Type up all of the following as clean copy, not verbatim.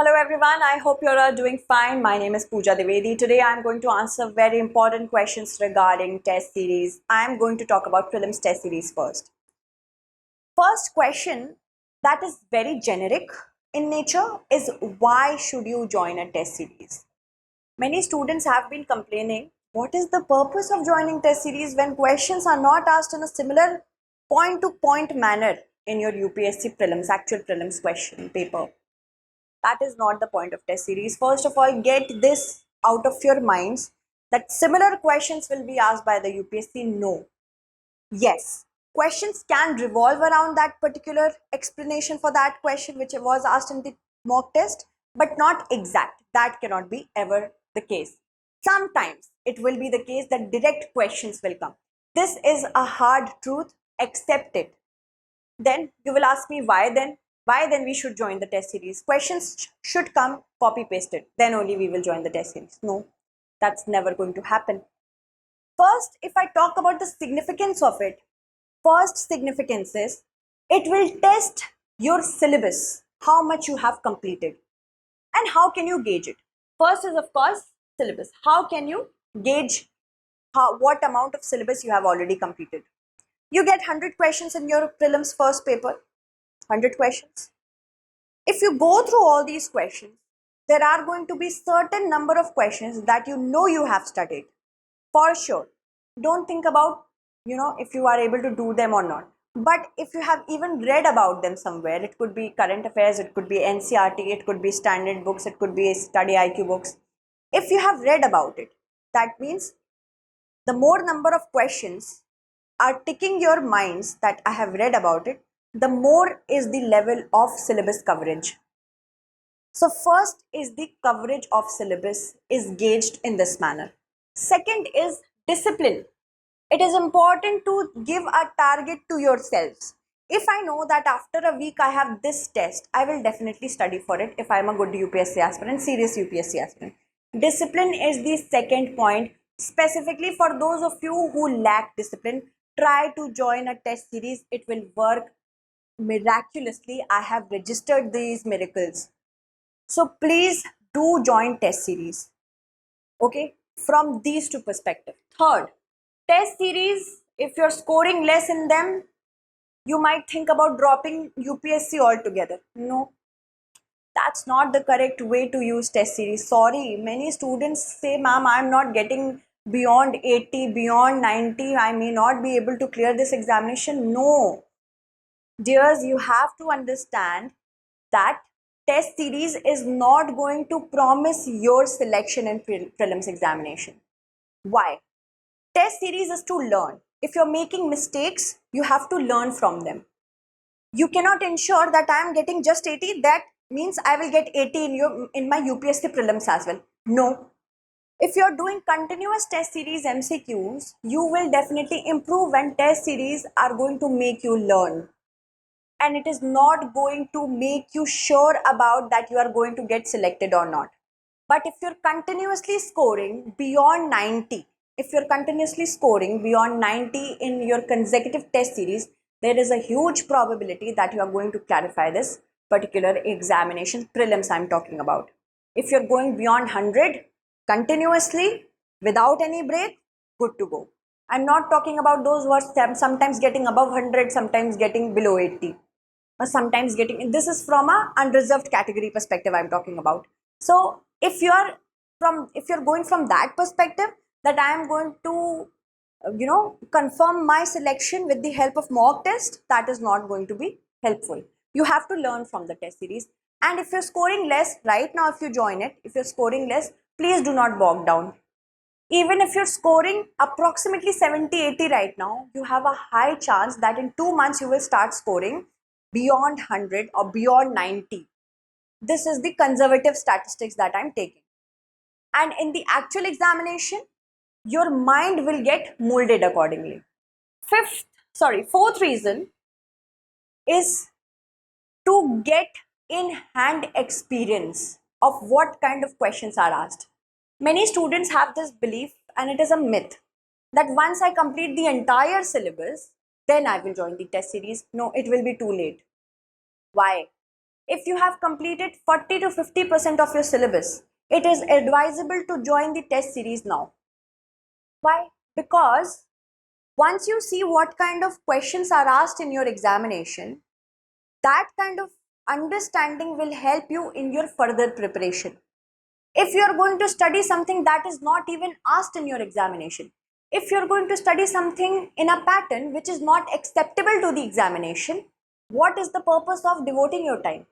Hello everyone, I hope you're all doing fine. My name is Pooja Dwivedi. Today I'm going to answer very important questions regarding test series. I'm going to talk about prelims test series first. First question that is very generic in nature is why should you join a test series? Many students have been complaining, what is the purpose of joining test series when questions are not asked in a similar point to point manner in your UPSC prelims, actual prelims question paper? That is not the point of test series. First of all, get this out of your minds that similar questions will be asked by the UPSC. No. Yes. Questions can revolve around that particular explanation for that question which was asked in the mock test, but not exact. That cannot be ever the case. Sometimes it will be the case that direct questions will come. This is a hard truth. Accept it. Then you will ask me why then we should join the test series. Questions should come copy pasted, then only we will join the test series. No, that's never going to happen. First, if I talk about the significance of it, first significance is it will test your syllabus, how much you have completed. And how can you gauge it? First is of course syllabus. How can you gauge what amount of syllabus you have already completed? You get 100 questions in your prelims first paper, 100 questions. If you go through all these questions, there are going to be certain number of questions that you have studied for sure. Don't think about, if you are able to do them or not. But if you have even read about them somewhere, it could be current affairs, it could be NCRT, it could be standard books, it could be study IQ books. If you have read about it, that means the more number of questions are ticking your minds that I have read about it, the more is the level of syllabus coverage. So first is the coverage of syllabus is gauged in this manner. Second is discipline. It is important to give a target to yourselves. If I know that after a week I have this test, I will definitely study for it if I am a good UPSC aspirant, serious UPSC aspirant. Discipline is the second point. Specifically for those of you who lack discipline, try to join a test series. It will work miraculously. I have registered these miracles. So please do join test series. Okay, from these two perspectives. Third, test series, if you're scoring less in them, you might think about dropping UPSC altogether. No, that's not the correct way to use test series. Sorry, many students say, ma'am, I'm not getting beyond 80, beyond 90. I may not be able to clear this examination. No, dears, you have to understand that test series is not going to promise your selection in prelims examination. Why? Test series is to learn. If you're making mistakes, you have to learn from them. You cannot ensure that I am getting just 80. That means I will get 80 in my UPSC prelims as well. No. If you're doing continuous test series MCQs, you will definitely improve when test series are going to make you learn. And it is not going to make you sure about that you are going to get selected or not. But if you're continuously scoring beyond 90, if you're continuously scoring beyond 90 in your consecutive test series, there is a huge probability that you are going to clarify this particular examination, prelims I'm talking about. If you're going beyond 100 continuously without any break, good to go. I'm not talking about those who are sometimes getting above 100, sometimes getting below 80. Or sometimes getting, this is from a unreserved category perspective I'm talking about. So if you're going from that perspective that I am going to confirm my selection with the help of mock test, that is not going to be helpful. You have to learn from the test series. And if you're scoring less right now, if you join it, if you're scoring less, please do not bog down. Even if you're scoring approximately 70-80 right now, you have a high chance that in 2 months you will start scoring beyond 100 or beyond 90. This is the conservative statistics that I'm taking. And in the actual examination, your mind will get molded accordingly. Fourth reason is to get in hand experience of what kind of questions are asked. Many students have this belief, and it is a myth, that once I complete the entire syllabus, then I will join the test series. No, it will be too late. Why? if you have completed 40 to 50% of your syllabus, it is advisable to join the test series now. Why? Because once you see what kind of questions are asked in your examination, that kind of understanding will help you in your further preparation. If you are going to study something that is not even asked in your examination, if you are going to study something in a pattern which is not acceptable to the examination, what is the purpose of devoting your time?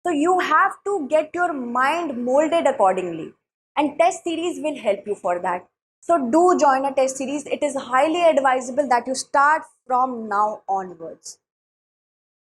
So you have to get your mind molded accordingly, and test series will help you for that. So do join a test series. It is highly advisable that you start from now onwards.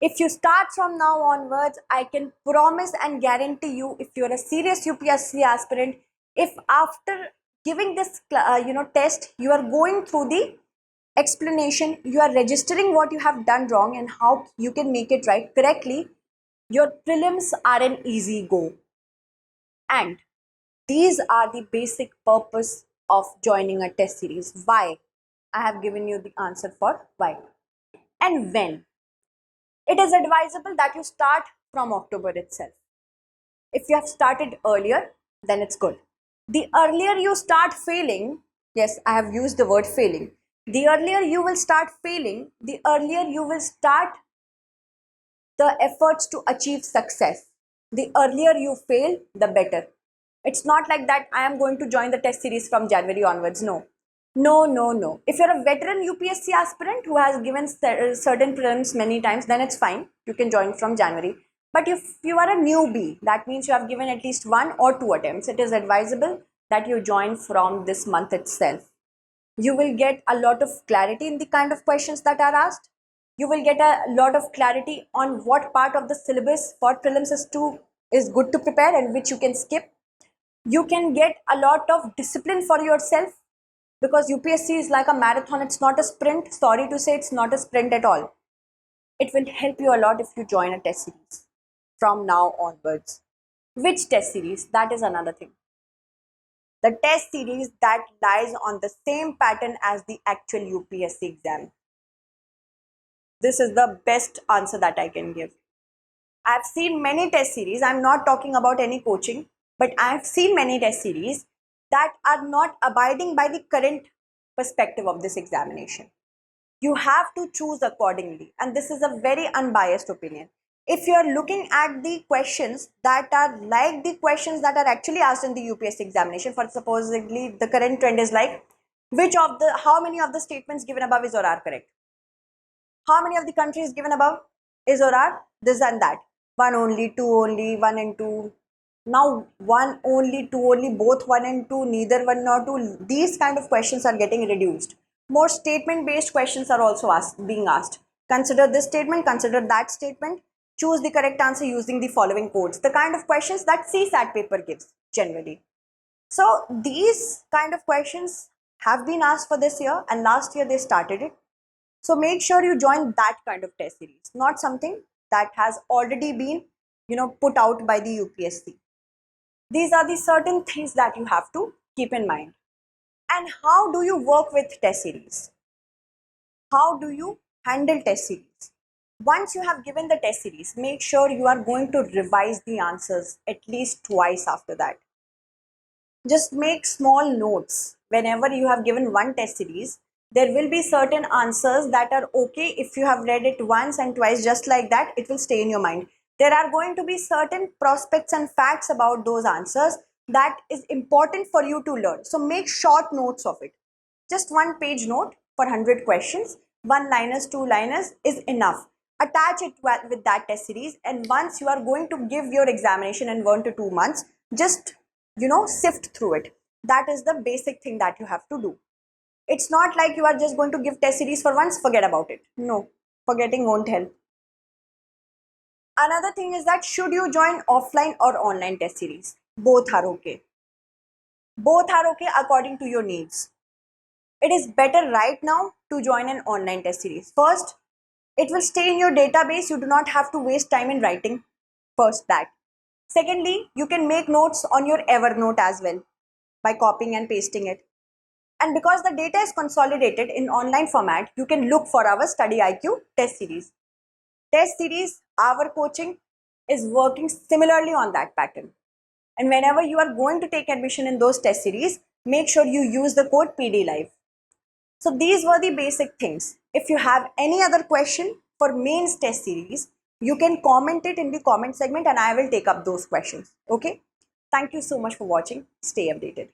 If you start from now onwards, I can promise and guarantee you, if you're a serious UPSC aspirant, if after giving this test, you are going through the explanation, you are registering what you have done wrong and how you can make it right correctly, your prelims are an easy go. And these are the basic purpose of joining a test series. Why? I have given you the answer for why. And when? It is advisable that you start from October itself. If you have started earlier, then it's good. The earlier you start failing, yes, I have used the word failing. The earlier you will start failing, the earlier you will start the efforts to achieve success. The earlier you fail, the better. It's not like that I am going to join the test series from January onwards. No. No, no, no. If you're a veteran UPSC aspirant who has given certain prelims many times, then it's fine. You can join from January. But if you are a newbie, that means you have given at least 1 or 2 attempts. It is advisable that you join from this month itself. You will get a lot of clarity in the kind of questions that are asked. You will get a lot of clarity on what part of the syllabus for prelims is good to prepare and which you can skip. You can get a lot of discipline for yourself, because UPSC is like a marathon. It's not a sprint. Sorry to say, it's not a sprint at all. It will help you a lot if you join a test series from now onwards. Which test series? That is another thing. The test series that lies on the same pattern as the actual UPSC exam. This is the best answer that I can give. I've seen many test series. I'm not talking about any coaching, but I've seen many test series that are not abiding by the current perspective of this examination. You have to choose accordingly, and this is a very unbiased opinion. If you are looking at the questions that are like the questions that are actually asked in the UPSC examination, for supposedly the current trend is like, how many of the statements given above is or are correct? How many of the countries given above is or are this and that? One only, two only, one and two. Now one only, two only, both one and two, neither one nor two. These kind of questions are getting reduced. More statement based questions are also being asked. Consider this statement, consider that statement. Choose the correct answer using the following codes. The kind of questions that CSAT paper gives generally. So these kind of questions have been asked for this year, and last year they started it. So make sure you join that kind of test series, not something that has already been, put out by the UPSC. These are the certain things that you have to keep in mind. And how do you work with test series? How do you handle test series? Once you have given the test series, make sure you are going to revise the answers at least twice after that. Just make small notes. Whenever you have given one test series, there will be certain answers that are okay if you have read it once and twice, just like that, it will stay in your mind. There are going to be certain prospects and facts about those answers that is important for you to learn. So make short notes of it. Just 1-page note for 100 questions, 1-liners, 2-liners is enough. Attach it with that test series, and once you are going to give your examination in 1 to 2 months, just sift through it. That is the basic thing that you have to do. It's not like you are just going to give test series for once, forget about it. No, forgetting won't help. Another thing is that should you join offline or online test series? Both are okay. Both are okay according to your needs. It is better right now to join an online test series. First, it will stay in your database. You do not have to waste time in writing. First, that. Secondly, you can make notes on your Evernote as well by copying and pasting it. And because the data is consolidated in online format, you can look for our StudyIQ test series. Test series, our coaching is working similarly on that pattern. And whenever you are going to take admission in those test series, make sure you use the code PDLive. So these were the basic things. If you have any other question for mains test series, you can comment it in the comment segment and I will take up those questions. Okay? Thank you so much for watching. Stay updated.